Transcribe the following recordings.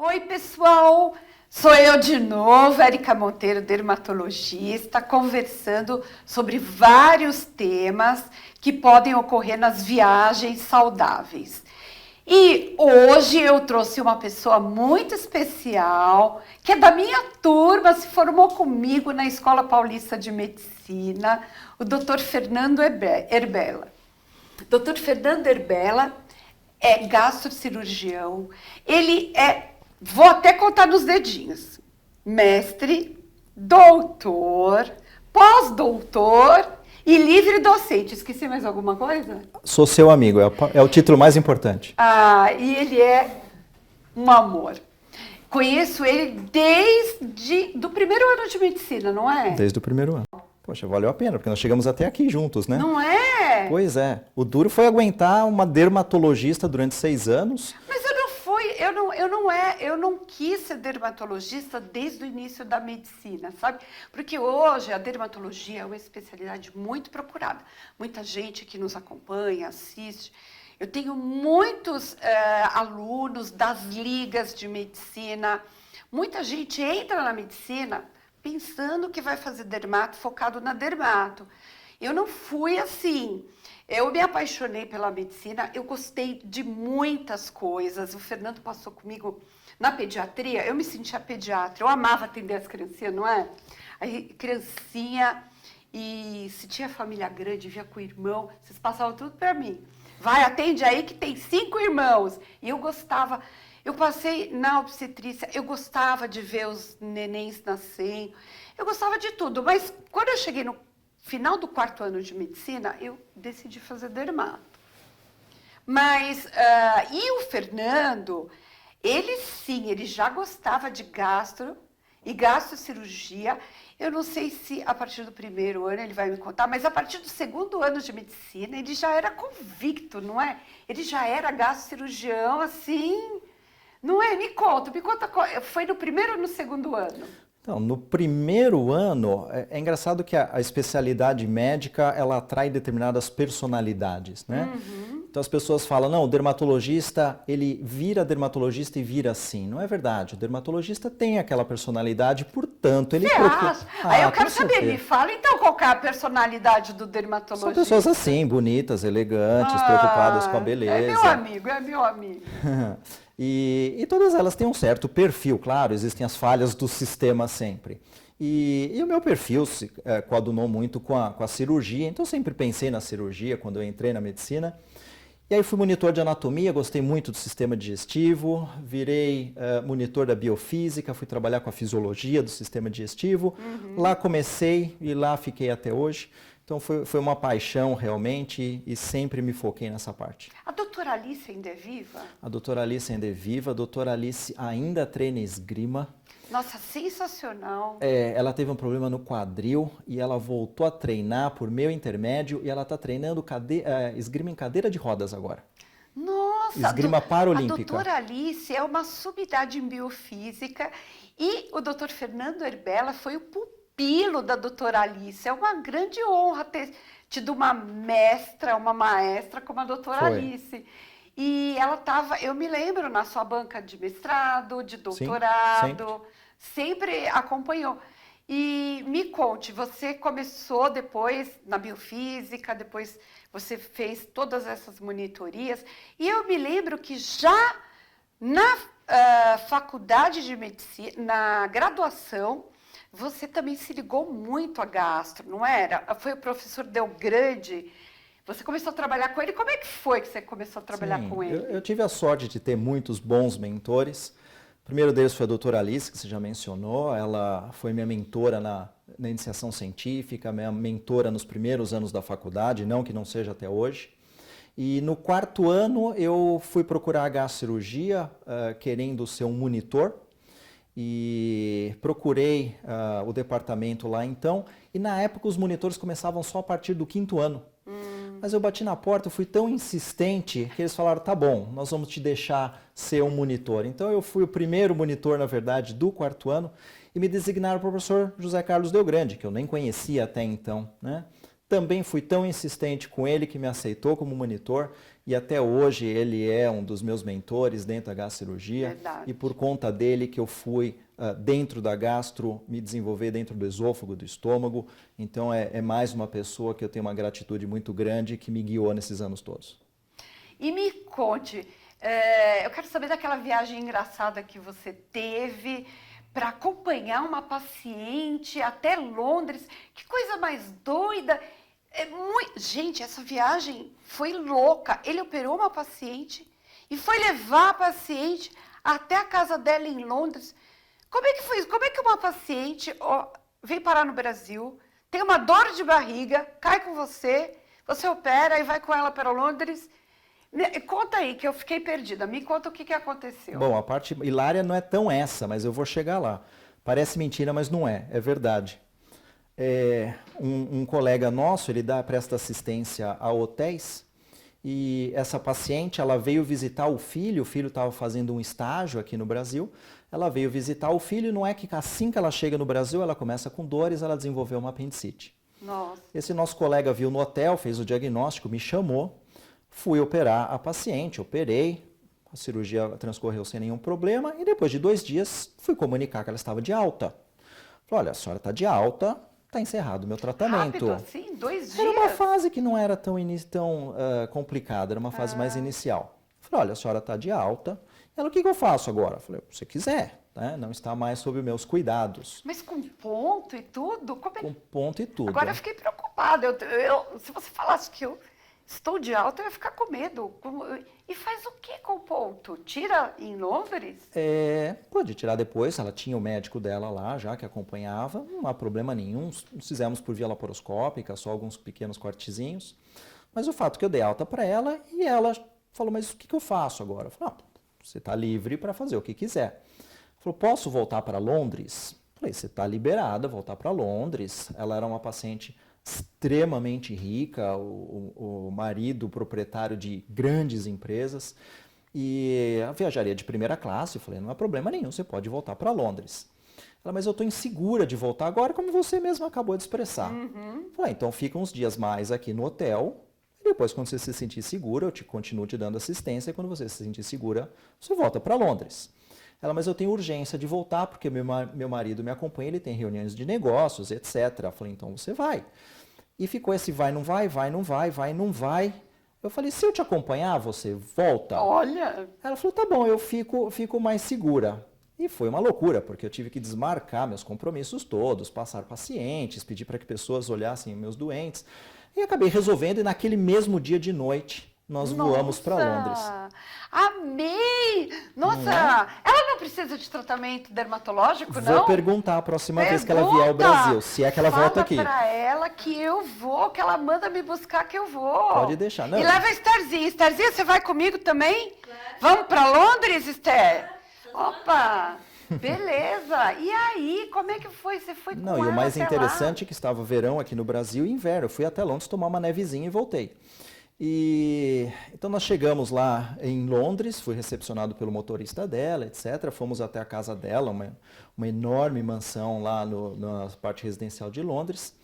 Oi, pessoal! Sou eu de novo, Érica Monteiro, dermatologista, conversando sobre vários temas que podem ocorrer nas viagens saudáveis. E hoje eu trouxe uma pessoa muito especial, que é da minha turma, se formou comigo na Escola Paulista de Medicina, o Dr. Fernando Erbella. Dr. Fernando Erbella é gastrocirurgião, ele é, vou até contar nos dedinhos, mestre, doutor, pós-doutor e livre docente. Esqueci mais alguma coisa? Sou seu amigo, é o título mais importante. E ele é um amor. Conheço ele desde do primeiro ano de medicina, não é? Desde o primeiro ano. Poxa, valeu a pena, porque nós chegamos até aqui juntos, né? Não é? Pois é. O duro foi aguentar uma dermatologista durante 6 anos. Mas eu não quis ser dermatologista desde o início da medicina, sabe? Porque hoje a dermatologia é uma especialidade muito procurada. Muita gente que nos acompanha, assiste. Eu tenho muitos alunos das ligas de medicina. Muita gente entra na medicina pensando que vai fazer dermato, focado na dermato. Eu não fui assim. Eu me apaixonei pela medicina, eu gostei de muitas coisas. O Fernando passou comigo na pediatria, eu me sentia pediatra, eu amava atender as criancinhas, não é? Aí, criancinha, e se tinha família grande, via com o irmão, vocês passavam tudo para mim. Vai, atende aí que tem 5 irmãos. E eu gostava, eu passei na obstetrícia, eu gostava de ver os nenéns nascendo, eu gostava de tudo. Mas quando eu cheguei no final do 4º ano de medicina, eu decidi fazer dermato. Mas, e o Fernando, ele sim, ele já gostava de gastro e gastrocirurgia. Eu não sei se a partir do 1º ano ele vai me contar, mas a partir do 2º ano de medicina, ele já era convicto, não é? Ele já era gastrocirurgião, assim, não é? Me conta, foi no 1º ou no 2º ano? Então, no 1º ano, é engraçado que a especialidade médica, ela atrai determinadas personalidades, né? Uhum. Então as pessoas falam, não, o dermatologista, ele vira dermatologista e vira assim. Não é verdade, o dermatologista tem aquela personalidade, portanto, ele procura... Aí eu quero saber, me fala então qual que é a personalidade do dermatologista. São pessoas assim, bonitas, elegantes, preocupadas com a beleza. É meu amigo, é meu amigo. E todas elas têm um certo perfil, claro, existem as falhas do sistema sempre. E o meu perfil se coadunou muito com a cirurgia, então eu sempre pensei na cirurgia quando eu entrei na medicina. E aí fui monitor de anatomia, gostei muito do sistema digestivo, virei monitor da biofísica, fui trabalhar com a fisiologia do sistema digestivo. Uhum. Lá comecei e lá fiquei até hoje. Então foi uma paixão realmente e sempre me foquei nessa parte. A doutora Alice ainda é viva? A doutora Alice ainda é viva, a doutora Alice ainda treina esgrima. Nossa, sensacional! Ela teve um problema no quadril e ela voltou a treinar por meu intermédio e ela está treinando esgrima em cadeira de rodas agora. Nossa! Esgrima paralímpica. A doutora Alice é uma sumidade em biofísica e o doutor Fernando Erbella foi o pupilo da doutora Alice. É uma grande honra ter tido uma maestra como a doutora Alice. E ela estava, eu me lembro, na sua banca de mestrado, de doutorado, sempre acompanhou. E me conte, você começou depois na biofísica, depois você fez todas essas monitorias, e eu me lembro que já na faculdade de medicina, na graduação, você também se ligou muito a gastro, não era? Foi o professor Delgrande. Você começou a trabalhar com ele. Como é que foi que você começou a trabalhar com ele? Eu tive a sorte de ter muitos bons mentores. O primeiro deles foi a doutora Alice, que você já mencionou. Ela foi minha mentora na iniciação científica, minha mentora nos primeiros anos da faculdade, não que não seja até hoje. E no 4º ano eu fui procurar a gastrocirurgia, querendo ser um monitor. E procurei o departamento lá então. E na época os monitores começavam só a partir do 5º ano. Mas eu bati na porta, eu fui tão insistente que eles falaram, tá bom, nós vamos te deixar ser um monitor. Então eu fui o primeiro monitor, na verdade, do 4º ano e me designaram para o professor José Carlos Delgrande, que eu nem conhecia até então, né? Também fui tão insistente com ele que me aceitou como monitor e até hoje ele é um dos meus mentores dentro da gastrocirurgia. Verdade. E por conta dele que eu fui dentro da gastro me desenvolver dentro do esôfago, do estômago. Então é mais uma pessoa que eu tenho uma gratitude muito grande que me guiou nesses anos todos. E me conte, eu quero saber daquela viagem engraçada que você teve para acompanhar uma paciente até Londres. Que coisa mais doida! Gente, essa viagem foi louca. Ele operou uma paciente e foi levar a paciente até a casa dela em Londres. Como é que foi isso? Como é que uma paciente vem parar no Brasil, tem uma dor de barriga, cai com você, você opera e vai com ela para Londres? Conta aí, que eu fiquei perdida. Me conta o que aconteceu. Bom, a parte hilária não é tão essa, mas eu vou chegar lá. Parece mentira, mas não é. É verdade. Um colega nosso, ele presta assistência a hotéis e essa paciente, ela veio visitar o filho estava fazendo um estágio aqui no Brasil, ela veio visitar o filho e não é que assim que ela chega no Brasil, ela começa com dores, ela desenvolveu uma apendicite. Nossa. Esse nosso colega viu no hotel, fez o diagnóstico, me chamou, fui operar a paciente, operei, a cirurgia transcorreu sem nenhum problema e depois de 2 dias fui comunicar que ela estava de alta. Falei, olha, a senhora está de alta, está encerrado o meu tratamento. Rápido assim? 2 dias? Era uma fase que não era tão complicada, era uma fase mais inicial. Falei, olha, a senhora está de alta. Ela, o que eu faço agora? Falei, se você quiser, né? Não está mais sob meus cuidados. Mas com ponto e tudo? Com ponto e tudo. Agora eu fiquei preocupada. Se você falasse que eu estou de alta, eu ia ficar com medo. E faz o que com o ponto? Tira em Londres? Pode tirar depois, ela tinha o médico dela lá já que acompanhava, não há problema nenhum, fizemos por via laparoscópica, só alguns pequenos cortezinhos, mas o fato que eu dei alta para ela e ela falou, mas o que eu faço agora? Eu falei, você está livre para fazer o que quiser. Falou, posso voltar para Londres? Falei, você está liberada, voltar para Londres. Ela era uma paciente extremamente rica, o marido proprietário de grandes empresas, e eu viajaria de primeira classe. Eu falei, não há problema nenhum, você pode voltar para Londres. Ela, mas eu estou insegura de voltar agora, como você mesmo acabou de expressar. Falei, então fica uns dias mais aqui no hotel, e depois quando você se sentir segura, eu continuo te dando assistência, e quando você se sentir segura, você volta para Londres. Ela, mas eu tenho urgência de voltar, porque meu marido me acompanha, ele tem reuniões de negócios, etc. Eu falei, então você vai. E ficou esse vai, não vai, vai, não vai, vai, não vai. Eu falei, se eu te acompanhar, você volta? Olha! Ela falou, tá bom, eu fico mais segura. E foi uma loucura, porque eu tive que desmarcar meus compromissos todos, passar pacientes, pedir para que pessoas olhassem meus doentes. E acabei resolvendo, e naquele mesmo dia de noite, nós voamos para Londres. Amei! Nossa, ela não precisa de tratamento dermatológico, não? Vou perguntar a próxima vez que ela vier ao Brasil, se é que ela volta aqui. Fala pra ela que eu vou, que ela manda me buscar que eu vou. Pode deixar. Não. E leva a Estherzinha. Estherzinha, você vai comigo também? Claro. Vamos pra Londres, Esther? Opa! Beleza! E aí, como é que foi? Você foi com ela? Não, e o mais interessante lá? é que estava verão aqui no Brasil e inverno. Eu fui até Londres tomar uma nevezinha e voltei. Então nós chegamos lá em Londres, fui recepcionado pelo motorista dela, etc. Fomos até a casa dela, uma enorme mansão lá na parte residencial de Londres.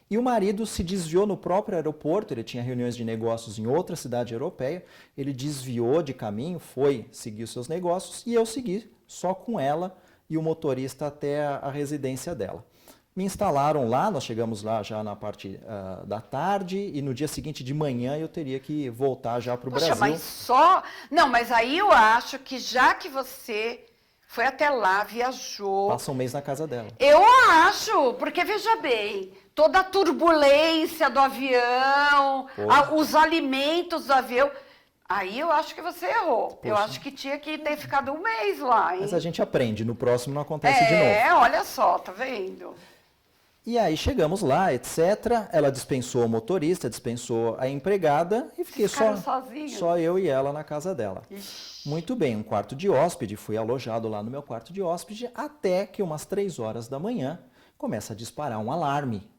E o marido se desviou no próprio aeroporto, ele tinha reuniões de negócios em outra cidade europeia, ele desviou de caminho, foi seguir os seus negócios e eu segui só com ela e o motorista até a residência dela. Me instalaram lá, nós chegamos lá já na parte da tarde e no dia seguinte de manhã eu teria que voltar já para o Brasil. Mas só... Não, mas aí eu acho que já que você foi até lá, viajou... Passa um mês na casa dela. Eu acho, porque veja bem, toda a turbulência do avião, os alimentos do avião... Aí eu acho que você errou. Poxa. Eu acho que tinha que ter ficado um mês lá, hein? Mas a gente aprende, no próximo não acontece de novo. Olha só, tá vendo? E aí chegamos lá, etc. Ela dispensou o motorista, dispensou a empregada e fiquei só eu e ela na casa dela. Ixi. Muito bem, um quarto de hóspede, fui alojado lá no meu quarto de hóspede até que umas 3 horas da manhã começa a disparar um alarme.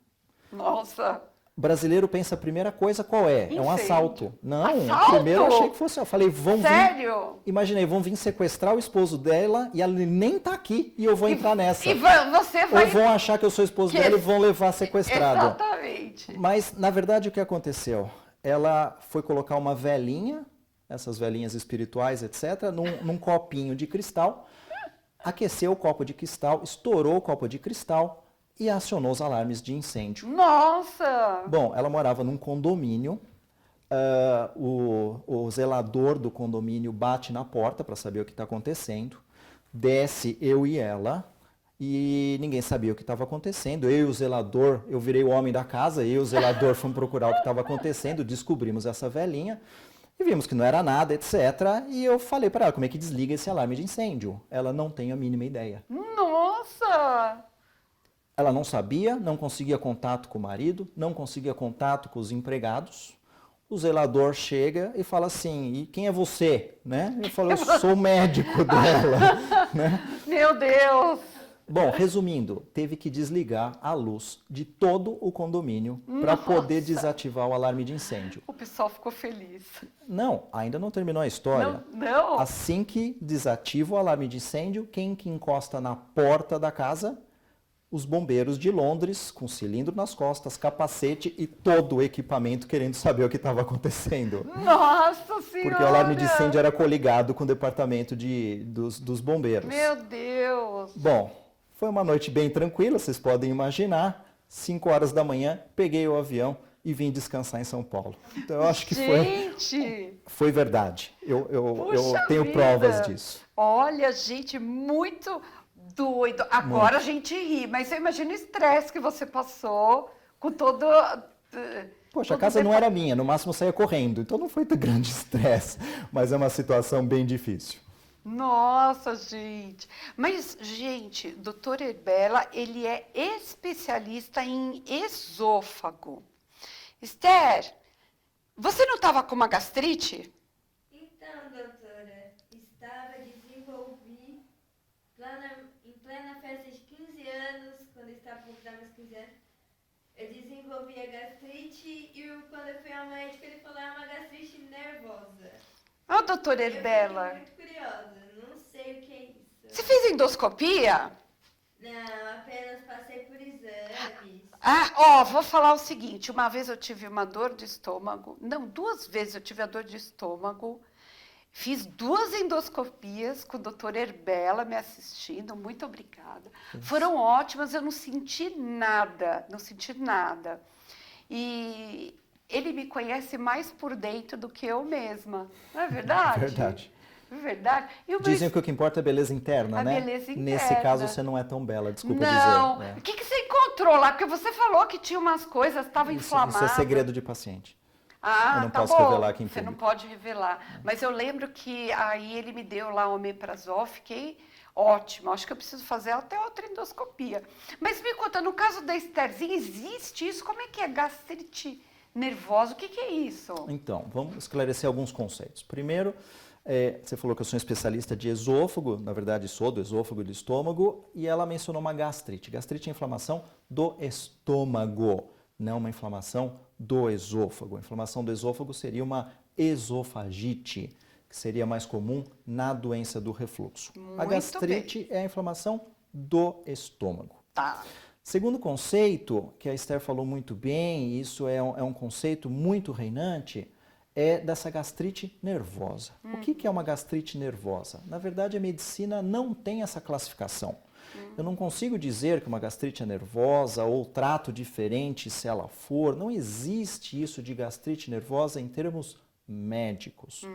Nossa! O brasileiro pensa a primeira coisa qual é? É um assalto. Não, Assalto? primeiro eu achei que fosse, eu falei, vão vir. Sério? Imaginei, vão vir sequestrar o esposo dela e ela nem tá aqui e eu vou entrar nessa. E você vai... Ou vão achar que eu sou esposo dela e vão levar sequestrado. Exatamente. Mas, na verdade, o que aconteceu? Ela foi colocar uma velinha, essas velinhas espirituais, etc., num copinho de cristal, aqueceu o copo de cristal, estourou o copo de cristal e acionou os alarmes de incêndio. Nossa! Bom, ela morava num condomínio, o zelador do condomínio bate na porta para saber o que está acontecendo, desce eu e ela, e ninguém sabia o que estava acontecendo. Eu e o zelador, eu virei o homem da casa, eu e o zelador fomos procurar o que estava acontecendo, descobrimos essa velhinha e vimos que não era nada, etc. E eu falei para ela, como é que desliga esse alarme de incêndio? Ela não tem a mínima ideia. Nossa! Ela não sabia, não conseguia contato com o marido, não conseguia contato com os empregados. O zelador chega e fala assim, e quem é você? Né? Eu falo, eu sou o médico dela. Né? Meu Deus! Bom, resumindo, teve que desligar a luz de todo o condomínio para poder desativar o alarme de incêndio. O pessoal ficou feliz. Não, ainda não terminou a história. Não. Assim que desativa o alarme de incêndio, quem que encosta na porta da casa? Os bombeiros de Londres, com cilindro nas costas, capacete e todo o equipamento querendo saber o que estava acontecendo. Nossa Senhora! Porque o alarme de incêndio era coligado com o departamento dos bombeiros. Meu Deus! Bom, foi uma noite bem tranquila, vocês podem imaginar. 5 horas da manhã, peguei o avião e vim descansar em São Paulo. Então eu acho que foi verdade. Eu tenho provas disso. Olha, gente, muito doido. Agora a gente ri, mas você imagina o estresse que você passou com todo... Poxa, a casa não era minha, no máximo eu saía correndo, então não foi tão grande estresse, mas é uma situação bem difícil. Nossa, gente. Mas, gente, doutor Herbela, ele é especialista em esôfago. Esther, você não estava com uma gastrite? Então, doutora, desenvolvi em plena festa de 15 anos, quando eu estava completando meus 15 anos, eu desenvolvi a gastrite e quando eu fui ao médico, ele falou, é uma gastrite nervosa. Ó, doutor Herbela. Eu fiquei muito curiosa, não sei o que é isso. Você fez endoscopia? Não, apenas passei por exames. Vou falar o seguinte, uma vez eu tive uma dor de estômago, não, 2 vezes eu tive a dor de estômago, fiz 2 endoscopias com o doutor Herbela me assistindo, muito obrigada. Foram ótimas, eu não senti nada. E ele me conhece mais por dentro do que eu mesma, não é verdade? Verdade. Verdade. Dizem que o que importa é a beleza interna, né? Beleza interna. Nesse caso você não é tão bela, desculpa dizer. Não. O que você encontrou lá? Porque você falou que tinha umas coisas, estava inflamado. Isso é segredo de paciente. Eu não posso revelar aqui em público. Você não pode revelar. Mas eu lembro que aí ele me deu lá o omeprazol, fiquei ótima. Acho que eu preciso fazer até outra endoscopia. Mas me conta, no caso da Estherzinha, existe isso? Como é que é gastrite nervosa? O que é isso? Então, vamos esclarecer alguns conceitos. Primeiro, você falou que eu sou um especialista de esôfago, na verdade sou do esôfago e do estômago, e ela mencionou uma gastrite. Gastrite é inflamação do estômago, não uma inflamação do esôfago. A inflamação do esôfago seria uma esofagite, que seria mais comum na doença do refluxo. A gastrite é a inflamação do estômago. Tá. Segundo conceito, que a Esther falou muito bem, e isso é um conceito muito reinante, é dessa gastrite nervosa. O que é uma gastrite nervosa? Na verdade, a medicina não tem essa classificação. Eu não consigo dizer que uma gastrite é nervosa ou trato diferente se ela for. Não existe isso de gastrite nervosa em termos médicos.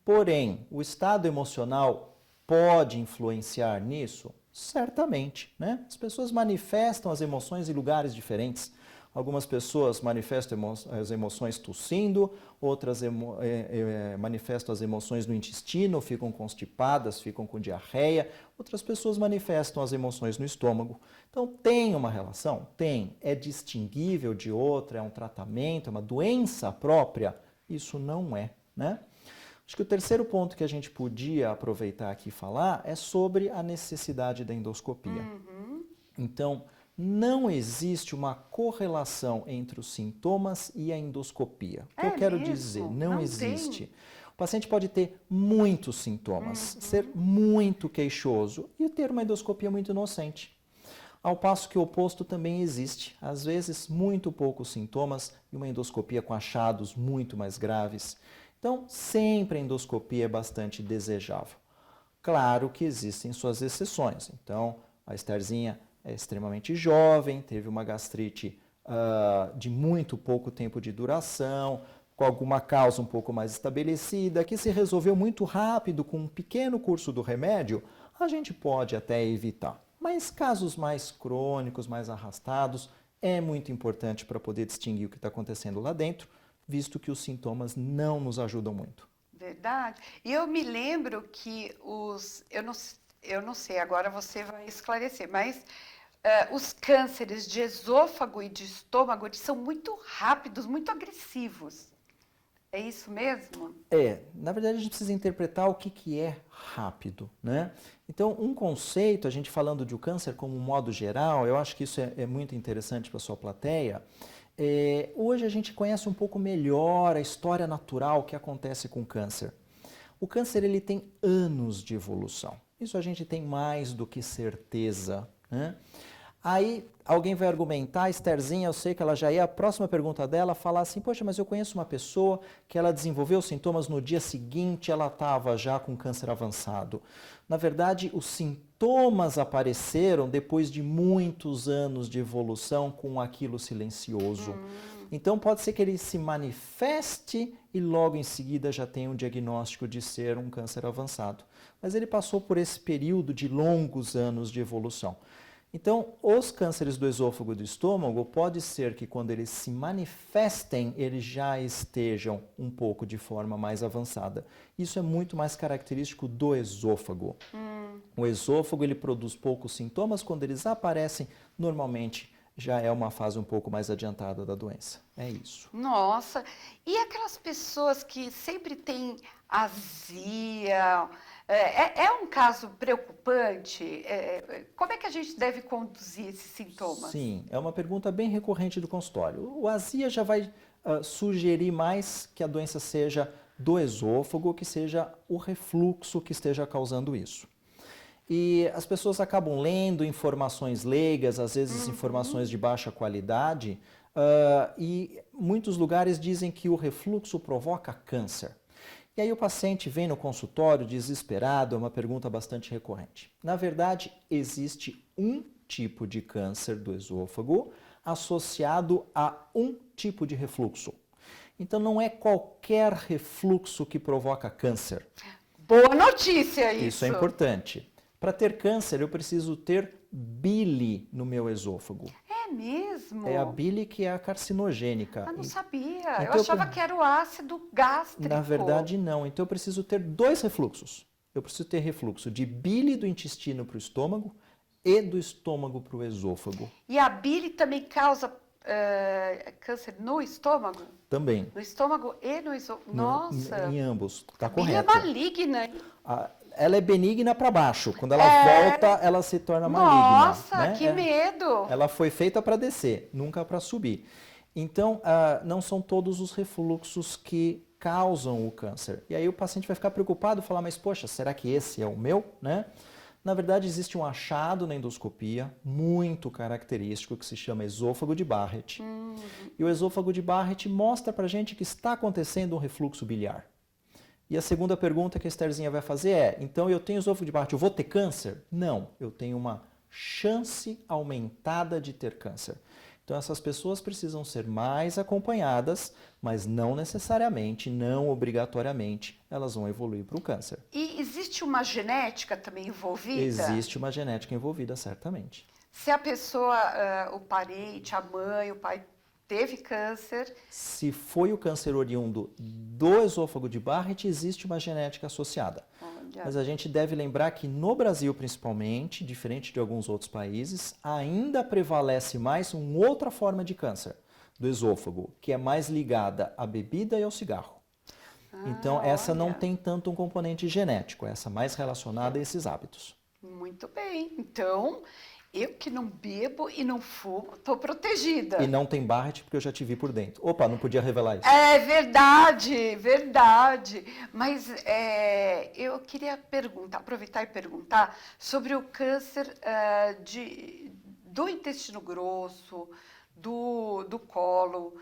Porém, o estado emocional pode influenciar nisso? Certamente, né? As pessoas manifestam as emoções em lugares diferentes. Algumas pessoas manifestam as emoções tossindo, outras manifestam as emoções no intestino, ficam constipadas, ficam com diarreia. Outras pessoas manifestam as emoções no estômago. Então, tem uma relação? Tem. É distinguível de outra? É um tratamento? É uma doença própria? Isso não é, né? Acho que o terceiro ponto que a gente podia aproveitar aqui e falar é sobre a necessidade da endoscopia. Então, não existe uma correlação entre os sintomas e a endoscopia. O que eu quero dizer? Não existe. Tem. O paciente pode ter muitos sintomas, ser muito queixoso e ter uma endoscopia muito inocente. Ao passo que o oposto também existe. Às vezes, muito poucos sintomas e uma endoscopia com achados muito mais graves. Então, sempre a endoscopia é bastante desejável. Claro que existem suas exceções. Então, a Estherzinha é extremamente jovem, teve uma gastrite de muito pouco tempo de duração, com alguma causa um pouco mais estabelecida, que se resolveu muito rápido com um pequeno curso do remédio, a gente pode até evitar. Mas casos mais crônicos, mais arrastados, é muito importante para poder distinguir o que está acontecendo lá dentro, visto que os sintomas não nos ajudam muito. Verdade. E eu me lembro que eu não sei, agora você vai esclarecer, mas os cânceres de esôfago e de estômago, eles são muito rápidos, muito agressivos. É isso mesmo? Na verdade a gente precisa interpretar o que é rápido, né? Então, um conceito, a gente falando de um câncer como um modo geral, eu acho que isso é muito interessante para a sua plateia. Hoje a gente conhece um pouco melhor a história natural que acontece com o câncer. O câncer ele tem anos de evolução. Isso a gente tem mais do que certeza, né? Aí alguém vai argumentar, Estherzinha, eu sei que ela já ia, a próxima pergunta dela, falar assim, poxa, mas eu conheço uma pessoa que ela desenvolveu sintomas no dia seguinte, ela estava já com câncer avançado. Na verdade, os sintomas apareceram depois de muitos anos de evolução com aquilo silencioso. Então pode ser que ele se manifeste e logo em seguida já tenha um diagnóstico de ser um câncer avançado. Mas ele passou por esse período de longos anos de evolução. Então, os cânceres do esôfago e do estômago, pode ser que quando eles se manifestem, eles já estejam um pouco de forma mais avançada. Isso é muito mais característico do esôfago. O esôfago, ele produz poucos sintomas, quando eles aparecem, normalmente já é uma fase um pouco mais adiantada da doença. É isso. Nossa, e aquelas pessoas que sempre têm azia, é um caso preocupante? Como é que a gente deve conduzir esses sintomas? Sim, é uma pergunta bem recorrente do consultório. O azia já vai sugerir mais que a doença seja do esôfago, que seja o refluxo que esteja causando isso. E as pessoas acabam lendo informações leigas, às vezes informações de baixa qualidade, e muitos lugares dizem que o refluxo provoca câncer. E aí o paciente vem no consultório desesperado, é uma pergunta bastante recorrente. Na verdade, existe um tipo de câncer do esôfago associado a um tipo de refluxo. Então não é qualquer refluxo que provoca câncer. Boa notícia isso! Isso é importante. Para ter câncer, eu preciso ter bile no meu esôfago. É mesmo? É a bile que é a carcinogênica. Eu não sabia. Então, eu achava que era o ácido gástrico. Na verdade, não. Então, eu preciso ter dois refluxos. Eu preciso ter refluxo de bile do intestino para o estômago e do estômago para o esôfago. E a bile também causa câncer no estômago? Também. No estômago e no esôfago? Nossa! Em ambos. Está bile é correto. maligna. Ela é benigna para baixo. Quando ela volta, ela se torna maligna. Nossa, né? que medo! Ela foi feita para descer, nunca para subir. Então, não são todos os refluxos que causam o câncer. E aí o paciente vai ficar preocupado e falar, mas poxa, será que esse é o meu? Né? Na verdade, existe um achado na endoscopia muito característico que se chama esôfago de Barrett. E o esôfago de Barrett mostra para a gente que está acontecendo um refluxo biliar. E a segunda pergunta que a Estherzinha vai fazer é, então eu tenho esôfago de Barrett, eu vou ter câncer? Não, eu tenho uma chance aumentada de ter câncer. Então essas pessoas precisam ser mais acompanhadas, mas não necessariamente, não obrigatoriamente, elas vão evoluir para o câncer. E existe uma genética também envolvida? Existe uma genética envolvida, certamente. Se a pessoa, o parente, a mãe, o pai teve câncer... Se foi o câncer oriundo do esôfago de Barrett, existe uma genética associada. Olha. Mas a gente deve lembrar que no Brasil, principalmente, diferente de alguns outros países, ainda prevalece mais uma outra forma de câncer do esôfago, que é mais ligada à bebida e ao cigarro. Então, essa não tem tanto um componente genético, essa mais relacionada a esses hábitos. Muito bem. Então, Eu que não bebo e não fumo, estou protegida. E não tem Barrett porque eu já te vi por dentro. Opa, não podia revelar isso. É verdade, verdade. Mas eu queria aproveitar e perguntar sobre o câncer do intestino grosso, do colo,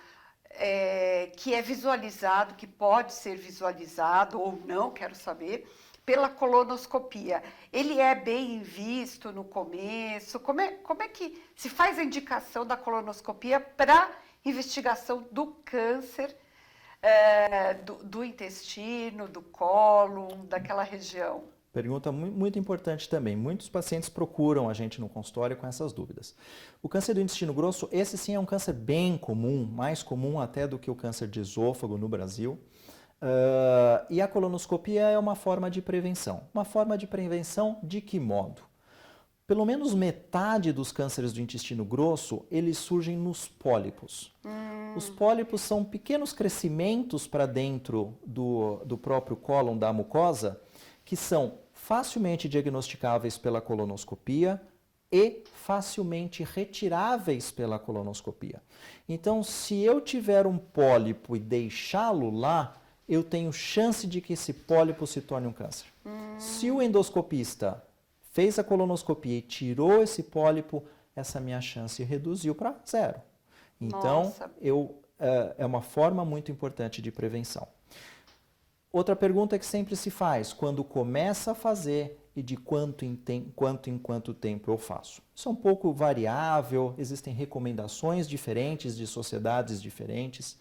que é visualizado, que pode ser visualizado ou não, quero saber, pela colonoscopia. Ele é bem visto no começo? Como é que se faz a indicação da colonoscopia para investigação do câncer do intestino, do colo, daquela região? Pergunta muito importante também. Muitos pacientes procuram a gente no consultório com essas dúvidas. O câncer do intestino grosso, esse sim é um câncer bem comum, mais comum até do que o câncer de esôfago no Brasil. E a colonoscopia é uma forma de prevenção. Uma forma de prevenção de que modo? Pelo menos metade dos cânceres do intestino grosso, eles surgem nos pólipos. Os pólipos são pequenos crescimentos para dentro do próprio cólon da mucosa, que são facilmente diagnosticáveis pela colonoscopia e facilmente retiráveis pela colonoscopia. Então, se eu tiver um pólipo e deixá-lo lá, eu tenho chance de que esse pólipo se torne um câncer. Se o endoscopista fez a colonoscopia e tirou esse pólipo, essa minha chance reduziu para 0. Então, é uma forma muito importante de prevenção. Outra pergunta que sempre se faz, quando começa a fazer e de quanto em quanto tempo eu faço? Isso é um pouco variável, existem recomendações diferentes de sociedades diferentes,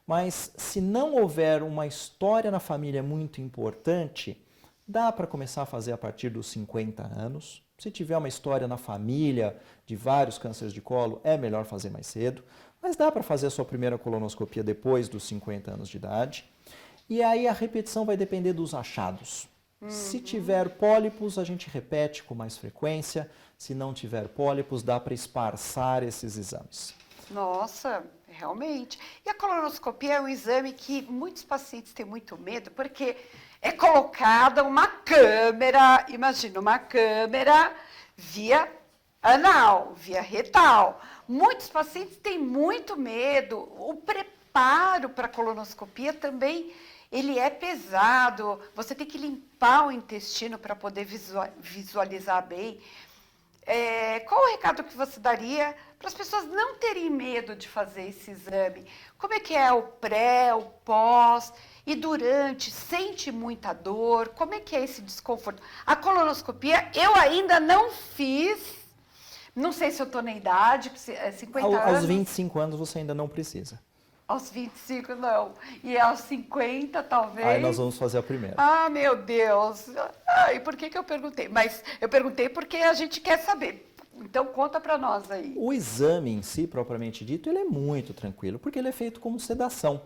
mas se não houver uma história na família muito importante, dá para começar a fazer a partir dos 50 anos. Se tiver uma história na família de vários cânceres de colo, é melhor fazer mais cedo, mas dá para fazer a sua primeira colonoscopia depois dos 50 anos de idade. E aí a repetição vai depender dos achados. Se tiver pólipos, a gente repete com mais frequência. Se não tiver pólipos, dá para esparçar esses exames. Nossa, realmente. E a colonoscopia é um exame que muitos pacientes têm muito medo, porque é colocada uma câmera, imagina, uma câmera via anal, via retal. Muitos pacientes têm muito medo. O preparo para a colonoscopia também, ele é pesado. Você tem que limpar o intestino para poder visualizar bem. Qual o recado que você daria para as pessoas não terem medo de fazer esse exame? Como é que é o pré, o pós e durante? Sente muita dor? Como é que é esse desconforto? A colonoscopia eu ainda não fiz, não sei se eu estou na idade, 50 anos. Aos 25 anos você ainda não precisa. Aos 25 não, e aos 50 talvez. Aí nós vamos fazer a primeira. Ah, meu Deus! E por que eu perguntei? Mas eu perguntei porque a gente quer saber. Então conta para nós aí. O exame em si, propriamente dito, ele é muito tranquilo, porque ele é feito como sedação.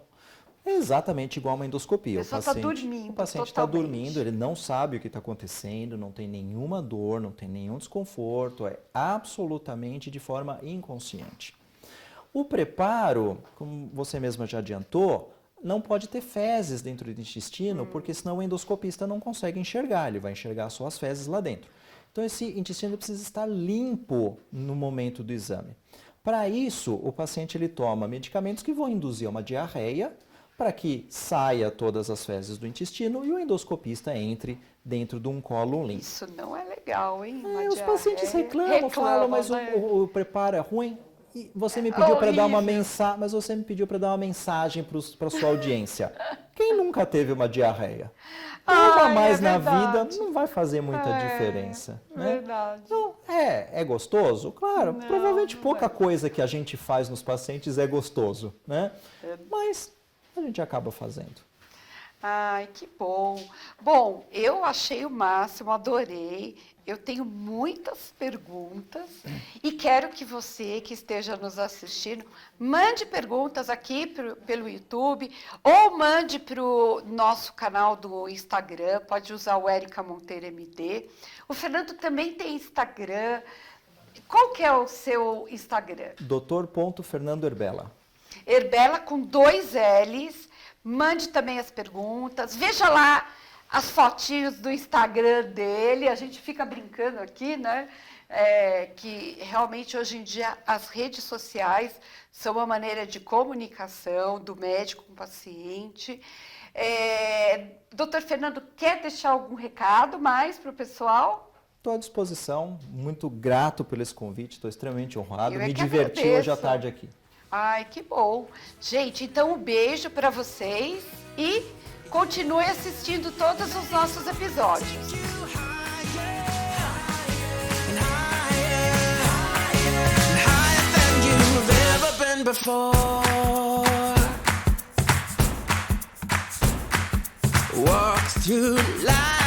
É exatamente igual a uma endoscopia. O paciente está dormindo. O paciente está dormindo, ele não sabe o que está acontecendo, não tem nenhuma dor, não tem nenhum desconforto, é absolutamente de forma inconsciente. O preparo, como você mesma já adiantou, não pode ter fezes dentro do intestino, porque senão o endoscopista não consegue enxergar, ele vai enxergar só as fezes lá dentro. Então esse intestino precisa estar limpo no momento do exame. Para isso, o paciente ele toma medicamentos que vão induzir uma diarreia, para que saia todas as fezes do intestino e o endoscopista entre dentro de um cólon limpo. Isso não é legal, hein? Os pacientes reclamam, falam, mas né? o preparo é ruim. E você me pediu para dar uma mensagem, mas você me pediu para dar uma mensagem para sua audiência. Quem nunca teve uma diarreia? Uma mais na vida não vai fazer muita diferença. Né? Verdade. Então, é gostoso? Claro, Não, provavelmente não pouca é. coisa que a gente faz nos pacientes é gostoso, né? Mas a gente acaba fazendo. Ai, que bom. Bom, eu achei o máximo, adorei. Eu tenho muitas perguntas e quero que você que esteja nos assistindo mande perguntas aqui pelo YouTube ou mande para o nosso canal do Instagram, pode usar o Érica Monteiro MD. O Fernando também tem Instagram. Qual que é o seu Instagram? Dr. Herbella. Herbella com 2 L's. Mande também as perguntas. Veja lá as fotinhos do Instagram dele, a gente fica brincando aqui, né? Que realmente hoje em dia as redes sociais são uma maneira de comunicação do médico com o paciente. Doutor Fernando, quer deixar algum recado mais para o pessoal? Estou à disposição, muito grato pelo esse convite, estou extremamente honrado, me diverti agradeço. hoje à tarde aqui. Ai, que bom. Gente, então um beijo para vocês e continue assistindo todos os nossos episódios. Walk through life.